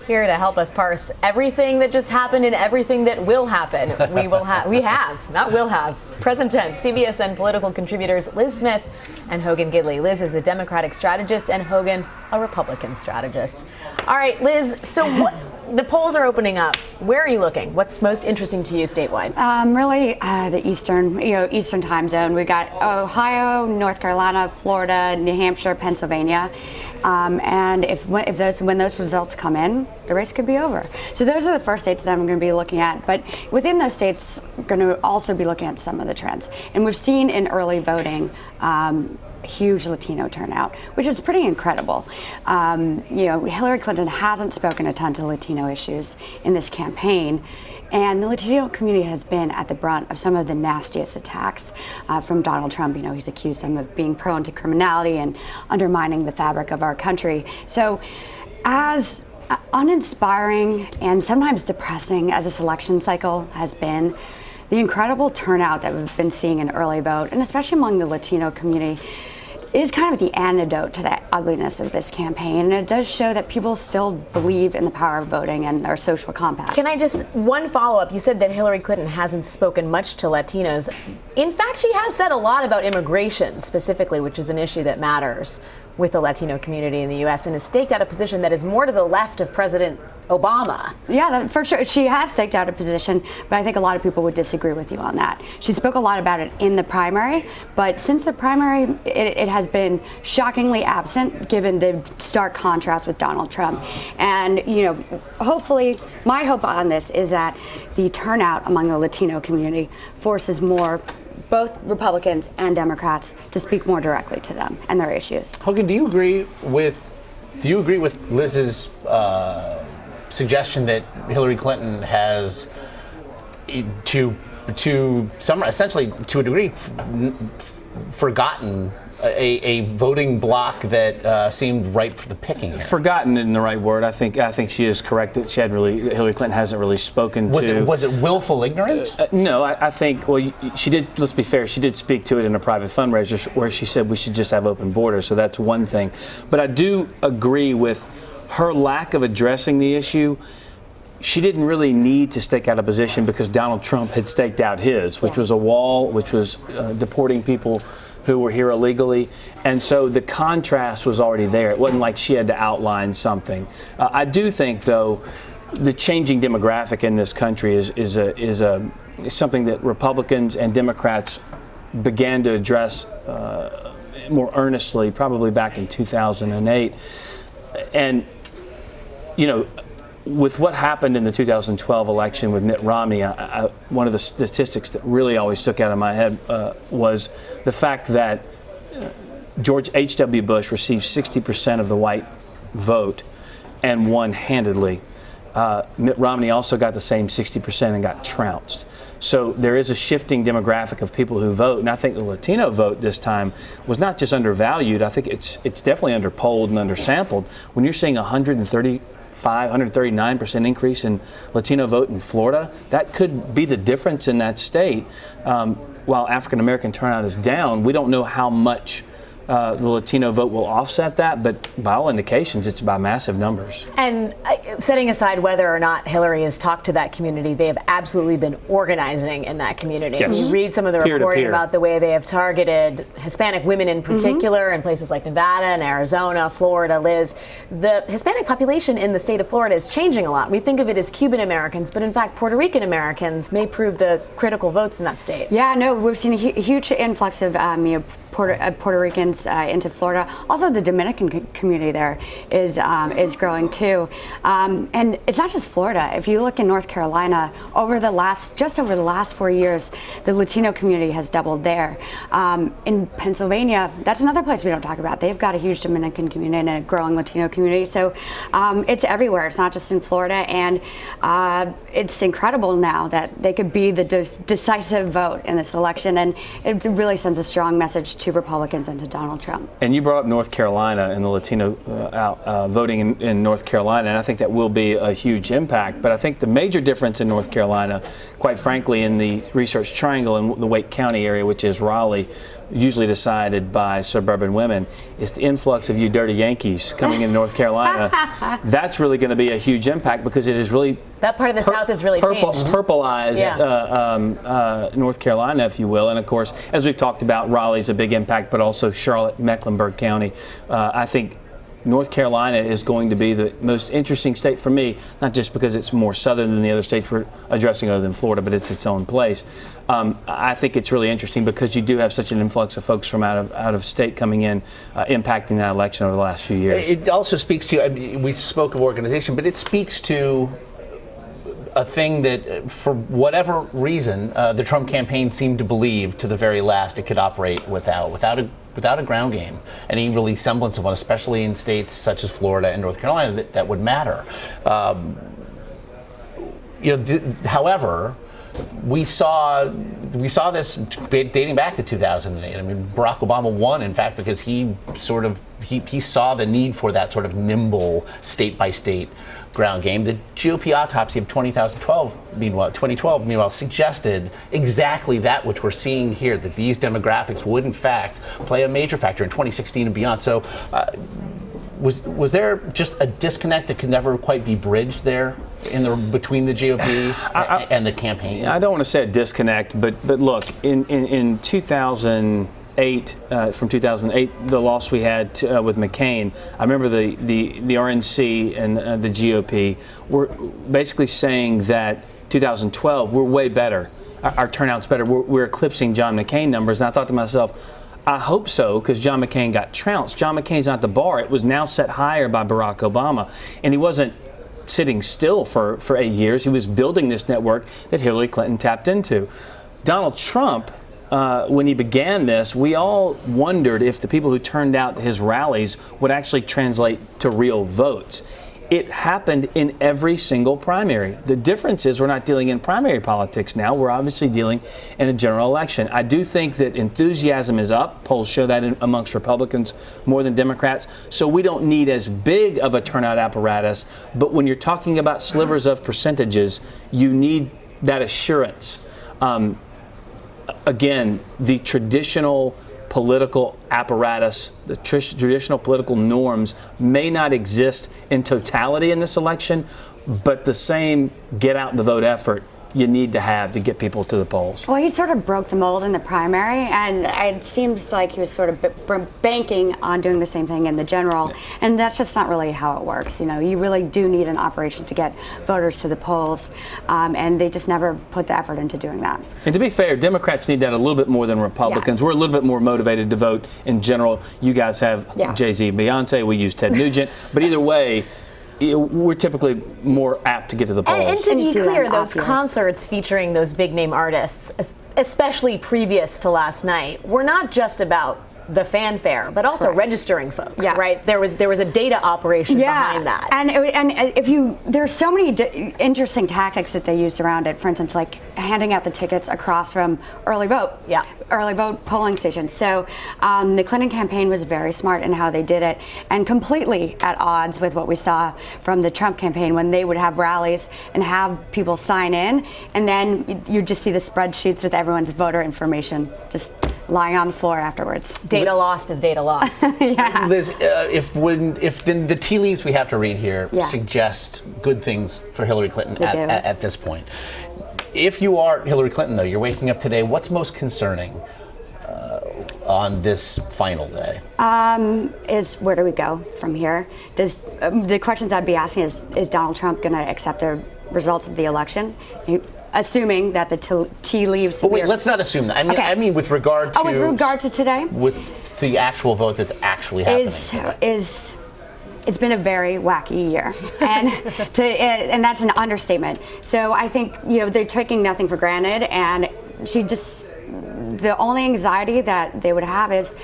here to help us parse everything that just happened and everything that will happen. We have present tense CBSN political contributors Liz Smith and Hogan Gidley. Liz is a Democratic strategist and Hogan a Republican strategist. All right, Liz, so the polls are opening up. Where are you looking? What's most interesting to you statewide? Really, the Eastern time zone. We got Ohio, North Carolina, Florida, New Hampshire, Pennsylvania. And when those results come in, the race could be over. So those are the first states that I'm going to be looking at. But within those states, I'm going to also be looking at some of the trends. And we've seen in early voting huge Latino turnout, which is pretty incredible. Hillary Clinton hasn't spoken a ton to Latino issues in this campaign. And the Latino community has been at the brunt of some of the nastiest attacks from Donald Trump. He's accused them of being prone to criminality and undermining the fabric of our country. So as uninspiring and sometimes depressing as this election cycle has been, the incredible turnout that we've been seeing in early vote, and especially among the Latino community, is kind of the antidote to the ugliness of this campaign. And it does show that people still believe in the power of voting and our social compact. Can I just, one follow-up? You said that Hillary Clinton hasn't spoken much to Latinos. In fact, she has said a lot about immigration specifically, which is an issue that matters with the Latino community in the U.S. and has staked out a position that is more to the left of President Obama. Yeah, for sure. She has staked out a position, but I think a lot of people would disagree with you on that. She spoke a lot about it in the primary, but since the primary, it has been shockingly absent given the stark contrast with Donald Trump. And, hopefully, my hope on this is that the turnout among the Latino community forces both Republicans and Democrats to speak more directly to them and their issues. Hogan, do you agree with Liz's suggestion that Hillary Clinton has, essentially to a degree, forgotten a voting bloc that seemed ripe for the picking here? Forgotten in the right word. I think she is correct that Hillary Clinton hasn't really spoken to. Was it willful ignorance? No, I think, she did, let's be fair, she did speak to it in a private fundraiser where she said we should just have open borders, so that's one thing. But I do agree with her lack of addressing the issue. She didn't really need to stake out a position because Donald Trump had staked out his, which was a wall, which was deporting people who were here illegally. And so the contrast was already there. It wasn't like she had to outline something. I do think, though, the changing demographic in this country is something that Republicans and Democrats began to address more earnestly, probably back in 2008. And, with what happened in the 2012 election with Mitt Romney, one of the statistics that really always stuck out in my head was the fact that George H.W. Bush received 60% of the white vote and won handedly. Mitt Romney also got the same 60% and got trounced. So there is a shifting demographic of people who vote, and I think the Latino vote this time was not just undervalued. I think it's definitely underpolled and undersampled. When you're seeing 139% increase in Latino vote in Florida, that could be the difference in that state. While African American turnout is down, we don't know how much the Latino vote will offset that, but by all indications, it's by massive numbers. And setting aside whether or not Hillary has talked to that community, they have absolutely been organizing in that community. Yes. You read some of the reporting about the way they have targeted Hispanic women in particular in places like Nevada and Arizona, Florida. Liz, the Hispanic population in the state of Florida is changing a lot. We think of it as Cuban Americans, but in fact, Puerto Rican Americans may prove the critical votes in that state. Yeah, no, we've seen a huge influx of Puerto Ricans into Florida. Also, the Dominican community there is growing too. And it's not just Florida. If you look in North Carolina, just over the last 4 years, the Latino community has doubled there. In Pennsylvania, that's another place we don't talk about. They've got a huge Dominican community and a growing Latino community. So it's everywhere. It's not just in Florida. And it's incredible now that they could be the decisive vote in this election. And it really sends a strong message to Republicans and to Donald Trump. And you brought up North Carolina and the Latino voting in North Carolina, and I think that will be a huge impact. But I think the major difference in North Carolina, quite frankly, in the Research Triangle in the Wake County area, which is Raleigh, usually decided by suburban women, is the influx of you dirty Yankees coming in North Carolina. That's really going to be a huge impact because it is really that part of the South is really changed. Purpleized North Carolina, if you will. And of course, as we've talked about, Raleigh's a big impact, but also Charlotte, Mecklenburg County. I think North Carolina is going to be the most interesting state for me, not just because it's more southern than the other states we're addressing other than Florida, but it's its own place. I think it's really interesting because you do have such an influx of folks from out of state coming in, impacting that election over the last few years. It also speaks to, I mean, we spoke of organization, but it speaks to a thing that, for whatever reason, the Trump campaign seemed to believe to the very last it could operate without a ground game, any really semblance of one, especially in states such as Florida and North Carolina, that would matter. However, we saw this dating back to 2008. I mean, Barack Obama won, in fact, because he saw the need for that sort of nimble state-by-state ground game. The GOP autopsy of 2012, meanwhile, suggested exactly that which we're seeing here, that these demographics would, in fact, play a major factor in 2016 and beyond. So was there just a disconnect that could never quite be bridged there between the GOP and the campaign? I don't want to say a disconnect, but look, in 2008, from 2008, the loss we had with McCain, I remember the RNC and the GOP were basically saying that 2012 we're way better, our turnout's better, we're eclipsing John McCain numbers, and I thought to myself, I hope so, because John McCain got trounced. John McCain's not the bar. It was now set higher by Barack Obama, and he wasn't sitting still for 8 years. He was building this network that Hillary Clinton tapped into. Donald Trump, when he began this, we all wondered if the people who turned out to his rallies would actually translate to real votes. It happened in every single primary. The difference is we're not dealing in primary politics now. We're obviously dealing in a general election. I do think that enthusiasm is up. Polls show that amongst Republicans more than Democrats. So we don't need as big of a turnout apparatus. But when you're talking about slivers of percentages, you need that assurance. Again, the traditional political apparatus, the traditional political norms may not exist in totality in this election, but the same get out the vote effort you need to have to get people to the polls. Well, he sort of broke the mold in the primary, and it seems like he was sort of banking on doing the same thing in the general, and that's just not really how it works. You know, you really do need an operation to get voters to the polls, and they just never put the effort into doing that. And to be fair, Democrats need that a little bit more than Republicans. Yeah. We're a little bit more motivated to vote in general. You guys have Jay-Z, Beyonce, we use Ted Nugent, but either way, we're typically more apt to get to the polls. And to be clear, those concerts featuring those big name artists, especially previous to last night, were not just about the fanfare, but also registering folks, right? There was a data operation behind that. And there's so many interesting tactics that they used around it. For instance, like handing out the tickets across from early vote polling stations. So the Clinton campaign was very smart in how they did it, and completely at odds with what we saw from the Trump campaign when they would have rallies and have people sign in, and then you just see the spreadsheets with everyone's voter information just lying on the floor afterwards. Data lost is data lost. Liz, if the tea leaves we have to read here suggest good things for Hillary Clinton at this point. If you are Hillary Clinton, though, you're waking up today, what's most concerning on this final day? Is where do we go from here? The questions I'd be asking is Donald Trump going to accept the results of the election? Assuming that the tea leaves. But wait, let's not assume that. I mean, with regard to. With regard to today. With the actual vote that's actually happening. It's been a very wacky year, and that's an understatement. So I think they're taking nothing for granted, and the only anxiety that they would have is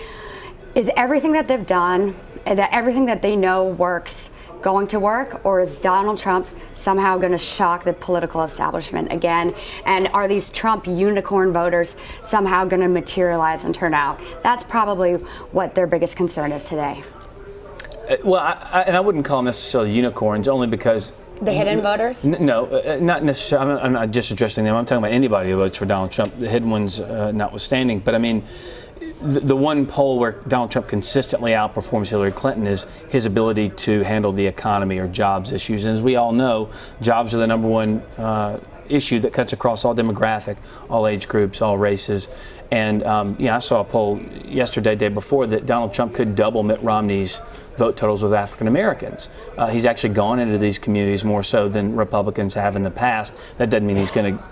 everything that they've done, that everything that they know works, going to work, or is Donald Trump somehow going to shock the political establishment again? And are these Trump unicorn voters somehow going to materialize and turn out? That's probably what their biggest concern is today. Well, I wouldn't call them necessarily unicorns, only because the hidden voters? No, not necessarily. I'm not just addressing them. I'm talking about anybody who votes for Donald Trump, the hidden ones notwithstanding. But I mean, the one poll where Donald Trump consistently outperforms Hillary Clinton is his ability to handle the economy or jobs issues. And as we all know, jobs are the number one issue that cuts across all demographic, all age groups, all races. And I saw a poll yesterday, day before, that Donald Trump could double Mitt Romney's vote totals with African Americans. He's actually gone into these communities more so than Republicans have in the past. That doesn't mean he's going to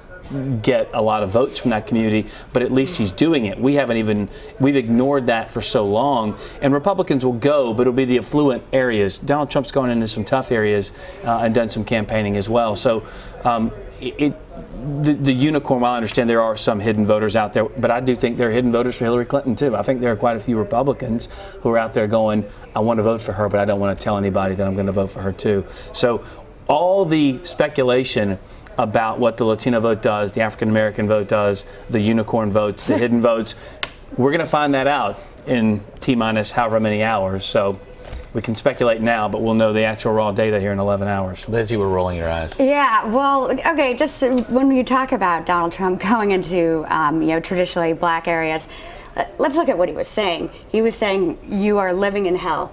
get a lot of votes from that community, but at least he's doing it. We've ignored that for so long, and Republicans will go, but it'll be the affluent areas. Donald Trump's gone into some tough areas and done some campaigning as well. So the unicorn, while I understand there are some hidden voters out there, but I do think there are hidden voters for Hillary Clinton too. I think there are quite a few Republicans who are out there going, I want to vote for her, but I don't want to tell anybody that I'm going to vote for her too. So all the speculation about what the Latino vote does, the African American vote does, the unicorn votes, the hidden votes, we're going to find that out in T-minus however many hours. So we can speculate now, but we'll know the actual raw data here in 11 hours. Liz, you were rolling your eyes. Yeah, well, okay, just when you talk about Donald Trump going into, traditionally black areas, let's look at what he was saying. He was saying, you are living in hell.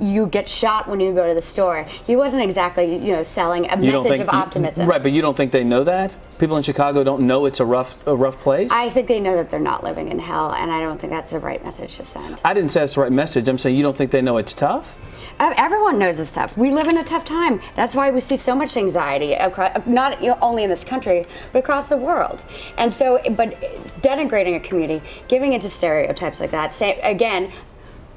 You get shot when you go to the store. He wasn't exactly, selling a message of optimism. Right, but you don't think they know that? People in Chicago don't know it's a rough place? I think they know that they're not living in hell, and I don't think that's the right message to send. I didn't say that's the right message. I'm saying you don't think they know it's tough? Everyone knows it's tough. We live in a tough time. That's why we see so much anxiety, not only in this country, but across the world. And so, but denigrating a community, giving into stereotypes like that, again,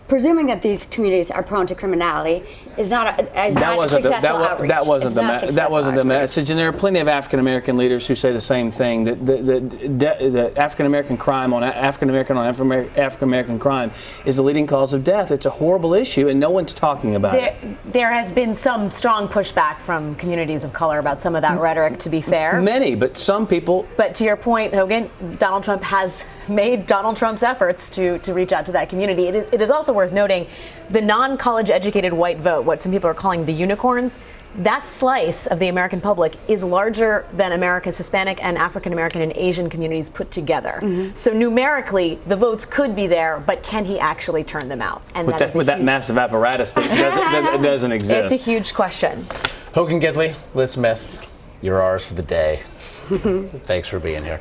presuming that these communities are prone to criminality is not a successful outreach. That wasn't the message. And there are plenty of African American leaders who say the same thing. That the African American crime on African American crime is the leading cause of death. It's a horrible issue, and no one's talking about it. There has been some strong pushback from communities of color about some of that rhetoric. To be fair, many, but some people. But to your point, Hogan, Donald Trump has made Donald Trump's efforts to reach out to that community. It is also worth noting the non-college educated white vote, what some people are calling the unicorns, that slice of the American public is larger than America's Hispanic and African American and Asian communities put together. Mm-hmm. So numerically, the votes could be there, but can he actually turn them out? And with that massive apparatus that doesn't exist. It's a huge question. Hogan, Gidley, Liz Smith, you're ours for the day. Thanks for being here.